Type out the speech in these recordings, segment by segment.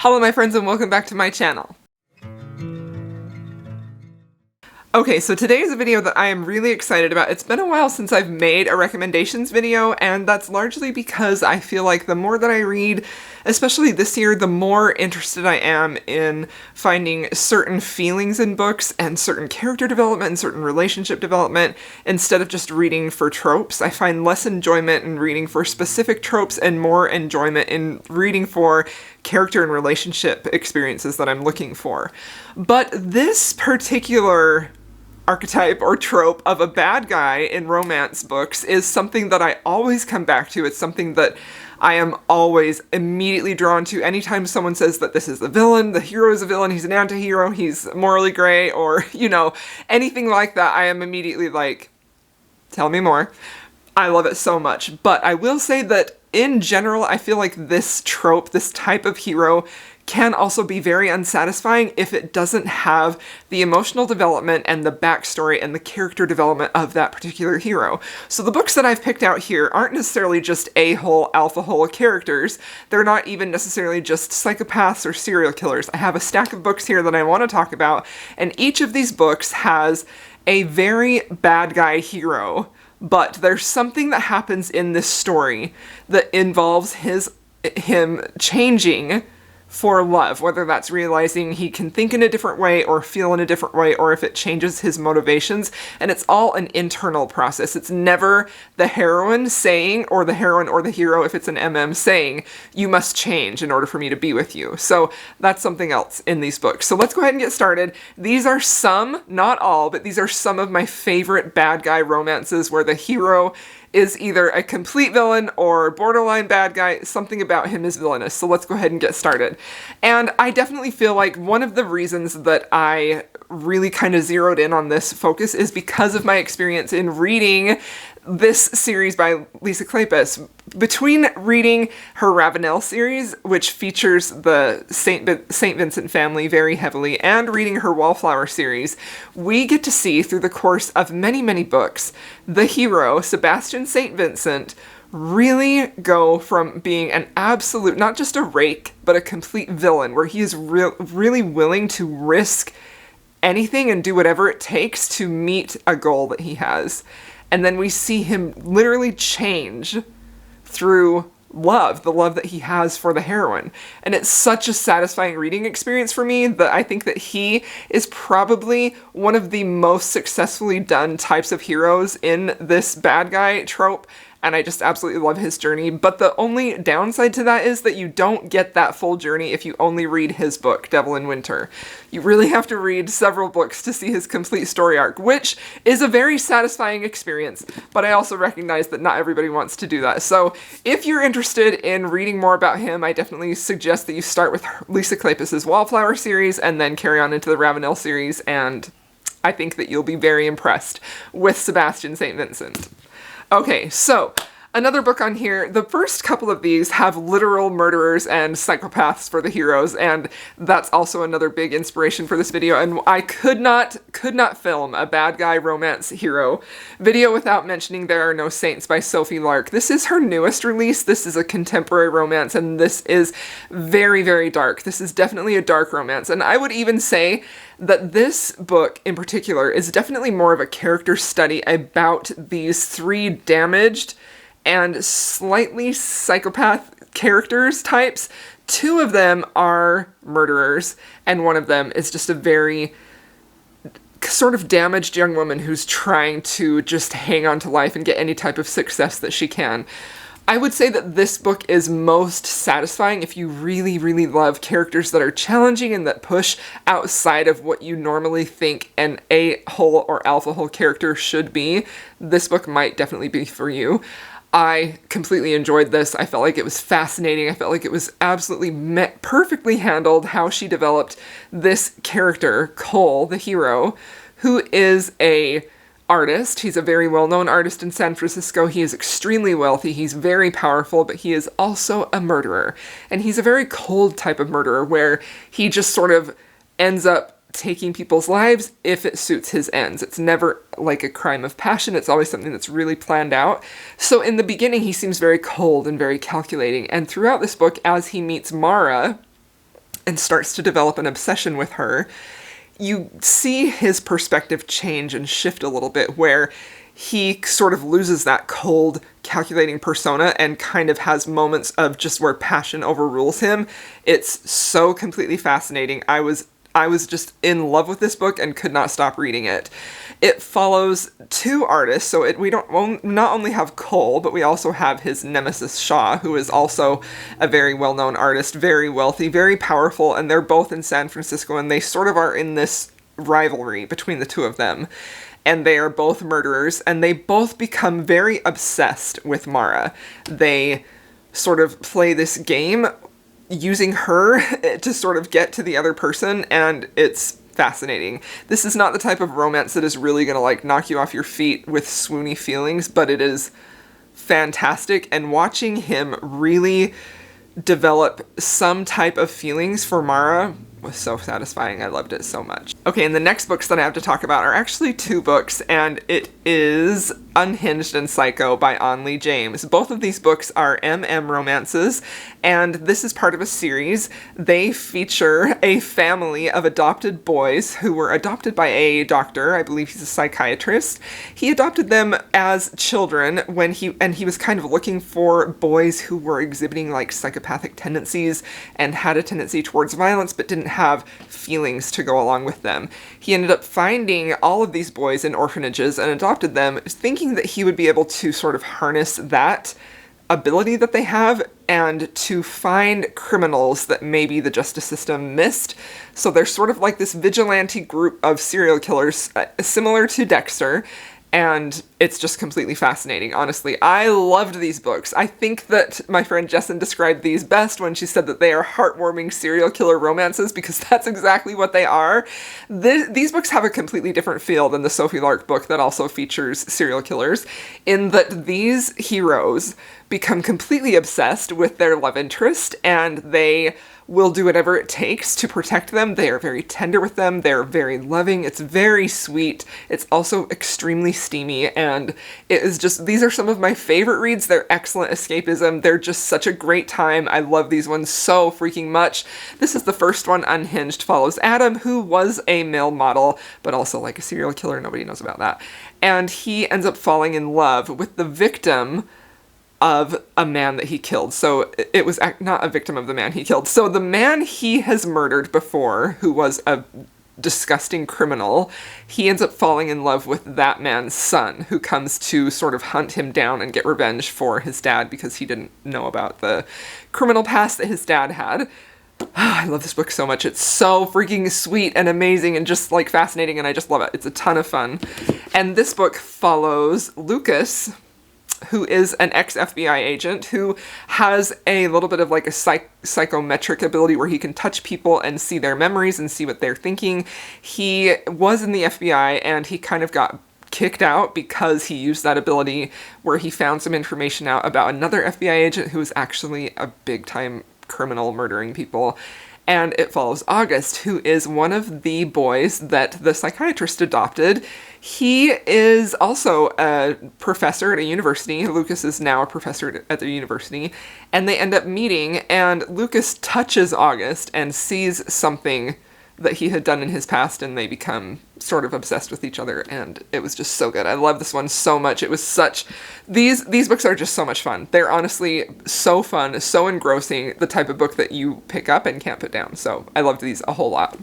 Hello my friends and welcome back to my channel. Okay, so today is a video that I am really excited about. It's been a while since I've made a recommendations video, and that's largely because I feel like the more that I read, especially this year, the more interested I am in finding certain feelings in books and certain character development and certain relationship development instead of just reading for tropes. I find less enjoyment in reading for specific tropes and more enjoyment in reading for character and relationship experiences that I'm looking for. But this particular archetype or trope of a bad guy in romance books is something that I always come back to. It's something that I am always immediately drawn to anytime someone says that this is the villain, the hero is a villain, he's an anti-hero, he's morally gray, or, anything like that. I am immediately like, tell me more. I love it so much. But I will say that in general, I feel like this trope, this type of hero, can also be very unsatisfying if it doesn't have the emotional development and the backstory and the character development of that particular hero. So the books that I've picked out here aren't necessarily just a-hole, alpha-hole characters. They're not even necessarily just psychopaths or serial killers. I have a stack of books here that I want to talk about, and each of these books has a very bad guy hero. But there's something that happens in this story that involves him changing for love, whether that's realizing he can think in a different way or feel in a different way, or if it changes his motivations, and it's all an internal process. It's never the heroine saying, or the heroine or the hero, if it's an MM, saying, you must change in order for me to be with you. So that's something else in these books. So let's go ahead and get started. These are some, not all, but these are some of my favorite bad guy romances where the hero is either a complete villain or borderline bad guy. Something about him is villainous. So let's go ahead and get started. And I definitely feel like one of the reasons that I really kind of zeroed in on this focus is because of my experience in reading this series by Lisa Kleypas. Between reading her Ravenel series, which features the St Vincent family very heavily, and reading her Wallflower series, we get to see through the course of many, many books, the hero, Sebastian St Vincent, really go from being an absolute, not just a rake, but a complete villain, where he is really willing to risk anything and do whatever it takes to meet a goal that he has. And then we see him literally change through love, the love that he has for the heroine. And it's such a satisfying reading experience for me that I think that he is probably one of the most successfully done types of heroes in this bad guy trope. And I just absolutely love his journey. But the only downside to that is that you don't get that full journey if you only read his book, Devil in Winter. You really have to read several books to see his complete story arc, which is a very satisfying experience. But I also recognize that not everybody wants to do that. So if you're interested in reading more about him, I definitely suggest that you start with Lisa Kleypas' Wallflower series and then carry on into the Ravenel series. And I think that you'll be very impressed with Sebastian St Vincent. Okay, so another book on here. The first couple of these have literal murderers and psychopaths for the heroes, and that's also another big inspiration for this video. And I could not film a bad guy romance hero video without mentioning There Are No Saints by Sophie Lark. This is her newest release. This is a contemporary romance, and this is very, very dark. This is definitely a dark romance, and I would even say that this book in particular is definitely more of a character study about these three damaged and slightly psychopath characters types. Two of them are murderers, and one of them is just a very sort of damaged young woman who's trying to just hang on to life and get any type of success that she can. I would say that this book is most satisfying if you really, really love characters that are challenging and that push outside of what you normally think an a-hole or alpha-hole character should be. This book might definitely be for you. I completely enjoyed this. I felt like it was fascinating. I felt like it was absolutely perfectly handled how she developed this character, Cole, the hero, who is a artist. He's a very well-known artist in San Francisco. He is extremely wealthy. He's very powerful, but he is also a murderer. And he's a very cold type of murderer where he just sort of ends up taking people's lives if it suits his ends. It's never like a crime of passion. It's always something that's really planned out. So in the beginning, he seems very cold and very calculating. And throughout this book, as he meets Mara, and starts to develop an obsession with her, you see his perspective change and shift a little bit, where he sort of loses that cold, calculating persona and kind of has moments of just where passion overrules him. It's so completely fascinating. I was just in love with this book and could not stop reading it. It follows two artists, so we don't not only have Cole, but we also have his nemesis Shaw, who is also a very well-known artist, very wealthy, very powerful, and they're both in San Francisco, and they sort of are in this rivalry between the two of them. And they are both murderers, and they both become very obsessed with Mara. They sort of play this game using her to sort of get to the other person, and it's fascinating. This is not the type of romance that is really gonna like knock you off your feet with swoony feelings, but it is fantastic, and watching him really develop some type of feelings for Mara was so satisfying. I loved it so much. Okay, and the next books that I have to talk about are actually two books, and it is Unhinged and Psycho by Onley James. Both of these books are MM romances, and this is part of a series. They feature a family of adopted boys who were adopted by a doctor. I believe he's a psychiatrist. He adopted them as children when he was kind of looking for boys who were exhibiting like psychopathic tendencies and had a tendency towards violence but didn't have feelings to go along with them. He ended up finding all of these boys in orphanages and adopted them, thinking that he would be able to sort of harness that ability that they have and to find criminals that maybe the justice system missed. So they're sort of like this vigilante group of serial killers, similar to Dexter, and it's just completely fascinating. Honestly, I loved these books. I think that my friend Jessin described these best when she said that they are heartwarming serial killer romances, because that's exactly what they are. These books have a completely different feel than the Sophie Lark book that also features serial killers, in that these heroes become completely obsessed with their love interest, and they will do whatever it takes to protect them. They are very tender with them. They're very loving. It's very sweet. It's also extremely steamy, and it is just, these are some of my favorite reads. They're excellent escapism. They're just such a great time. I love these ones so freaking much. This is the first one. Unhinged follows Adam, who was a male model, but also like a serial killer. Nobody knows about that. And he ends up falling in love with the victim of a man that he killed. So it was not a victim of the man he killed. So the man he has murdered before, who was a disgusting criminal, he ends up falling in love with that man's son, who comes to sort of hunt him down and get revenge for his dad because he didn't know about the criminal past that his dad had. I love this book so much. It's so freaking sweet and amazing and just like fascinating, and I just love it. It's a ton of fun. And this book follows Lucas, who is an ex-FBI agent who has a little bit of like a psychometric ability where he can touch people and see their memories and see what they're thinking. He was in the FBI and he kind of got kicked out because he used that ability, where he found some information out about another FBI agent who was actually a big-time criminal murdering people. And it follows August, who is one of the boys that the psychiatrist adopted. He is also a professor at a university. Lucas is now a professor at the university. And they end up meeting, and Lucas touches August and sees something that he had done in his past, and they become sort of obsessed with each other, and it was just so good. I love this one so much. It was such... These books are just so much fun. They're honestly so fun, so engrossing, the type of book that you pick up and can't put down. So I loved these a whole lot.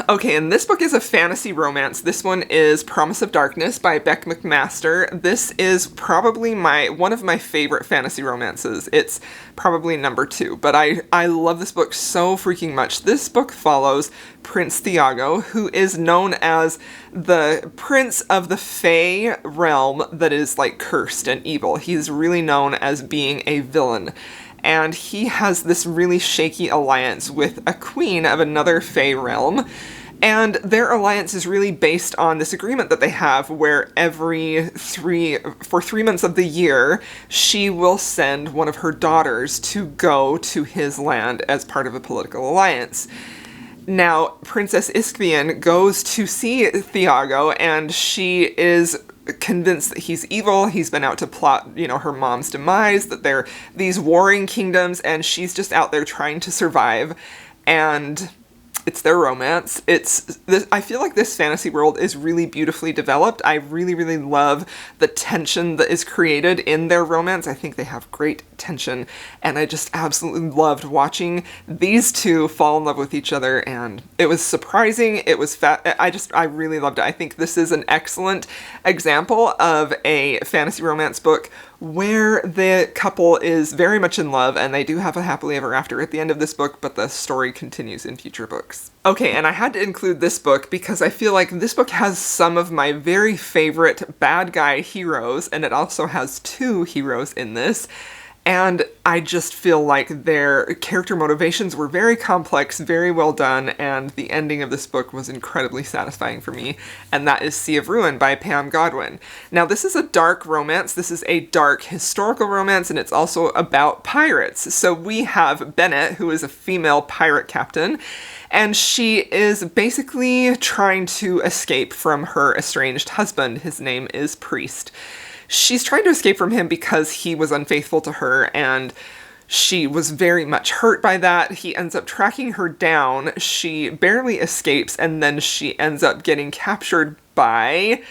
Okay, and this book is a fantasy romance. This one is Promise of Darkness by Beck McMaster. This is probably one of my favorite fantasy romances. It's probably number 2, but I love this book so freaking much. This book follows Prince Thiago, who is known as the prince of the Fae realm that is like cursed and evil. He's really known as being a villain. And he has this really shaky alliance with a queen of another Fae realm. And their alliance is really based on this agreement that they have where for 3 months of the year, she will send one of her daughters to go to his land as part of a political alliance. Now, Princess Iskvian goes to see Thiago, and she is convinced that he's evil. He's been out to plot, her mom's demise, that they're these warring kingdoms, and she's just out there trying to survive. and it's their romance. I feel like this fantasy world is really beautifully developed. I really, really love the tension that is created in their romance. I think they have great tension, and I just absolutely loved watching these two fall in love with each other, and it was surprising. It was I really loved it. I think this is an excellent example of a fantasy romance book where the couple is very much in love, and they do have a happily ever after at the end of this book, but the story continues in future books. Okay, and I had to include this book because I feel like this book has some of my very favorite bad guy heroes, and it also has two heroes in this. And I just feel like their character motivations were very complex, very well done, and the ending of this book was incredibly satisfying for me, and that is Sea of Ruin by Pam Godwin. Now, this is a dark romance. This is a dark historical romance, and it's also about pirates. So we have Bennett, who is a female pirate captain, and she is basically trying to escape from her estranged husband. His name is Priest. She's trying to escape from him because he was unfaithful to her, and she was very much hurt by that. He ends up tracking her down. She barely escapes, and then she ends up getting captured by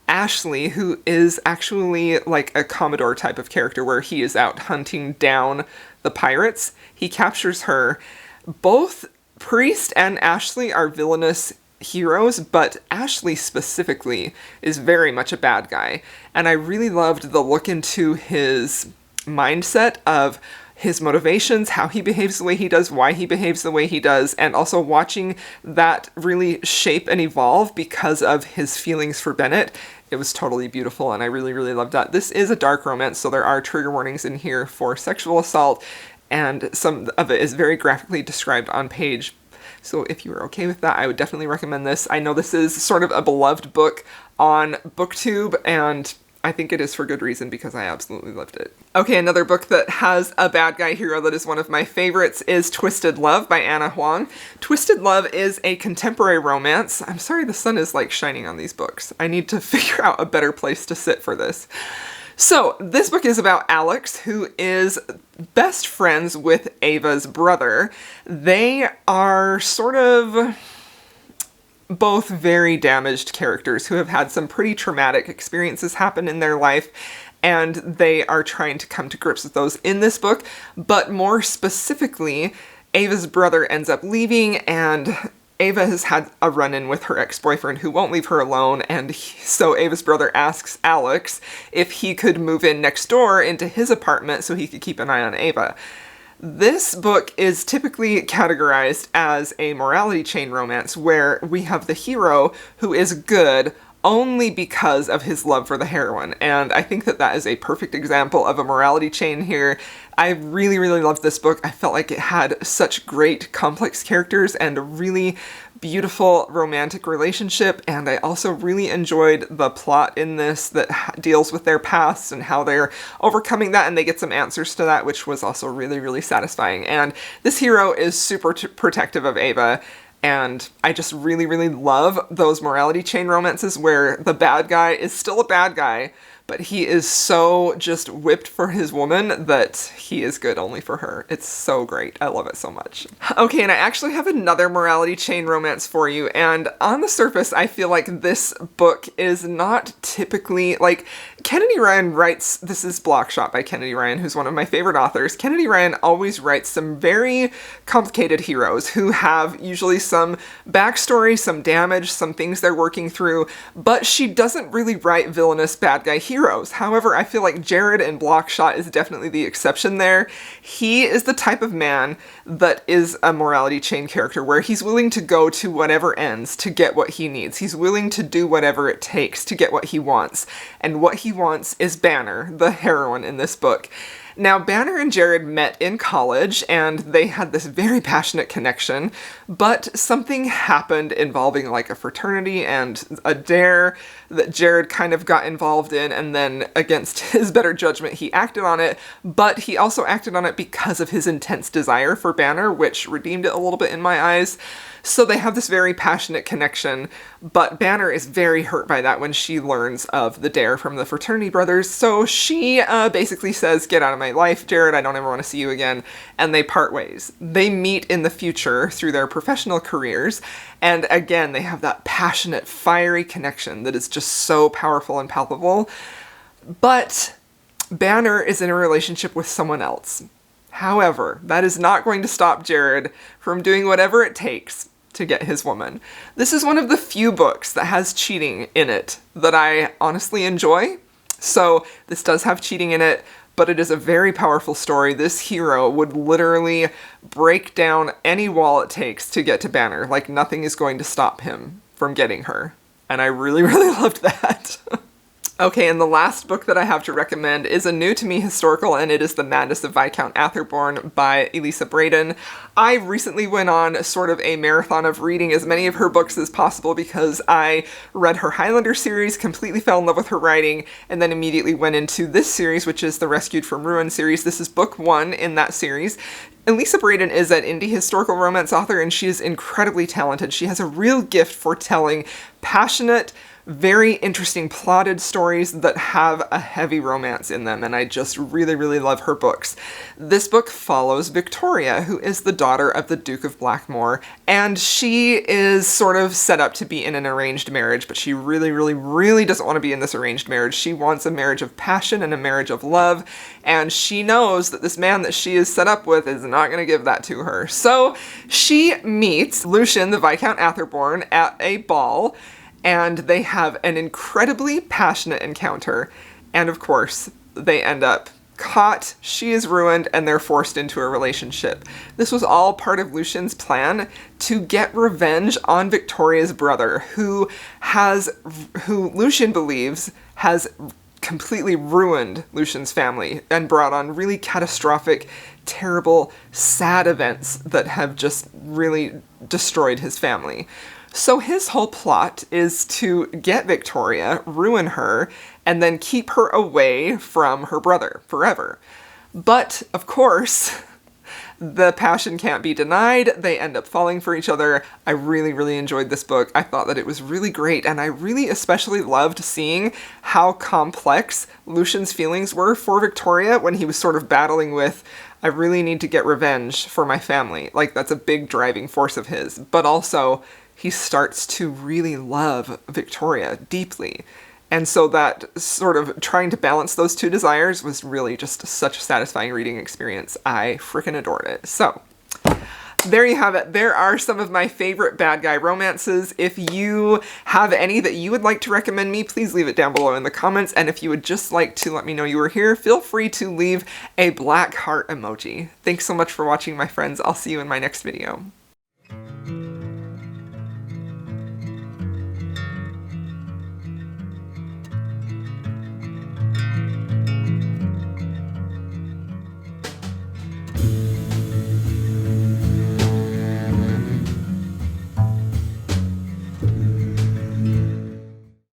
Ashley, who is actually like a Commodore type of character where he is out hunting down the pirates. He captures her. Both Priest and Ashley are villainous heroes, but Ashley specifically is very much a bad guy. And I really loved the look into his mindset of his motivations, how he behaves the way he does, why he behaves the way he does, and also watching that really shape and evolve because of his feelings for Bennett. It was totally beautiful, and I really, really loved that. This is a dark romance, so there are trigger warnings in here for sexual assault, and some of it is very graphically described on page. So if you are okay with that, I would definitely recommend this. I know this is sort of a beloved book on BookTube, and I think it is for good reason because I absolutely loved it. Okay, another book that has a bad guy hero that is one of my favorites is Twisted Love by Anna Huang. Twisted Love is a contemporary romance. I'm sorry the sun is like shining on these books. I need to figure out a better place to sit for this. So this book is about Alex, who is best friends with Ava's brother. They are sort of both very damaged characters who have had some pretty traumatic experiences happen in their life, and they are trying to come to grips with those in this book. But more specifically, Ava's brother ends up leaving, and Ava has had a run-in with her ex-boyfriend who won't leave her alone, and so Ava's brother asks Alex if he could move in next door into his apartment so he could keep an eye on Ava. This book is typically categorized as a morality chain romance where we have the hero who is good only because of his love for the heroine, and I think that that is a perfect example of a morality chain here. I really, really loved this book. I felt like it had such great complex characters and a really beautiful romantic relationship, and I also really enjoyed the plot in this that deals with their past and how they're overcoming that, and they get some answers to that, which was also really, really satisfying. And this hero is super protective of Ava, and I just really, really love those morality chain romances where the bad guy is still a bad guy, but he is so just whipped for his woman that he is good only for her. It's so great. I love it so much. Okay, and I actually have another morality chain romance for you, and on the surface, I feel like this book is not typically, like, Kennedy Ryan writes, this is Blockshot by Kennedy Ryan, who's one of my favorite authors. Kennedy Ryan always writes some very complicated heroes who have usually some backstory, some damage, some things they're working through, but she doesn't really write villainous bad guy heroes. However, I feel like Jared in Blockshot is definitely the exception there. He is the type of man that is a morality chain character where he's willing to go to whatever ends to get what he needs. He's willing to do whatever it takes to get what he wants. And what he wants is Banner, the heroine in this book. Now, Banner and Jared met in college, and they had this very passionate connection, but something happened involving like a fraternity and a dare that Jared kind of got involved in, and then against his better judgment, he acted on it, but he also acted on it because of his intense desire for Banner, which redeemed it a little bit in my eyes. So they have this very passionate connection, but Banner is very hurt by that when she learns of the dare from the fraternity brothers, so she basically says, "Get out of my my life, Jared. I don't ever want to see you again. And they part ways. They meet in the future through their professional careers. And again, they have that passionate, fiery connection that is just so powerful and palpable. But Banner is in a relationship with someone else. However, that is not going to stop Jared from doing whatever it takes to get his woman. This is one of the few books that has cheating in it that I honestly enjoy. So this does have cheating in it, but it is a very powerful story. This hero would literally break down any wall it takes to get to Banner. Like, nothing is going to stop him from getting her. And I really, really loved that. Okay, and the last book that I have to recommend is a new to me historical, and it is The Madness of Viscount Afterborn by Elisa Braden. I recently went on sort of a marathon of reading as many of her books as possible because I read her Highlander series, completely fell in love with her writing, and then immediately went into this series, which is the Rescued from Ruin series. This is book 1 in that series. Elisa Braden is an indie historical romance author, and she is incredibly talented. She has a real gift for telling passionate, very interesting plotted stories that have a heavy romance in them, and I just really, really love her books. This book follows Victoria, who is the daughter of the Duke of Blackmore, and she is sort of set up to be in an arranged marriage, but she really, really, really doesn't want to be in this arranged marriage. She wants a marriage of passion and a marriage of love, and she knows that this man that she is set up with is not going to give that to her. So she meets Lucian, the Viscount Afterborn, at a ball, and they have an incredibly passionate encounter, and of course, they end up caught, she is ruined, and they're forced into a relationship. This was all part of Lucian's plan to get revenge on Victoria's brother, who Lucian believes has completely ruined Lucian's family and brought on really catastrophic, terrible, sad events that have just really destroyed his family. So his whole plot is to get Victoria, ruin her, and then keep her away from her brother forever. But, of course, the passion can't be denied. They end up falling for each other. I really, really enjoyed this book. I thought that it was really great, and I really especially loved seeing how complex Lucian's feelings were for Victoria when he was sort of battling with, I really need to get revenge for my family. Like, that's a big driving force of his. But also, he starts to really love Victoria deeply. And so that sort of trying to balance those two desires was really just such a satisfying reading experience. I freaking adored it. So there you have it. There are some of my favorite bad guy romances. If you have any that you would like to recommend me, please leave it down below in the comments. And if you would just like to let me know you were here, feel free to leave a black heart emoji. Thanks so much for watching, my friends. I'll see you in my next video.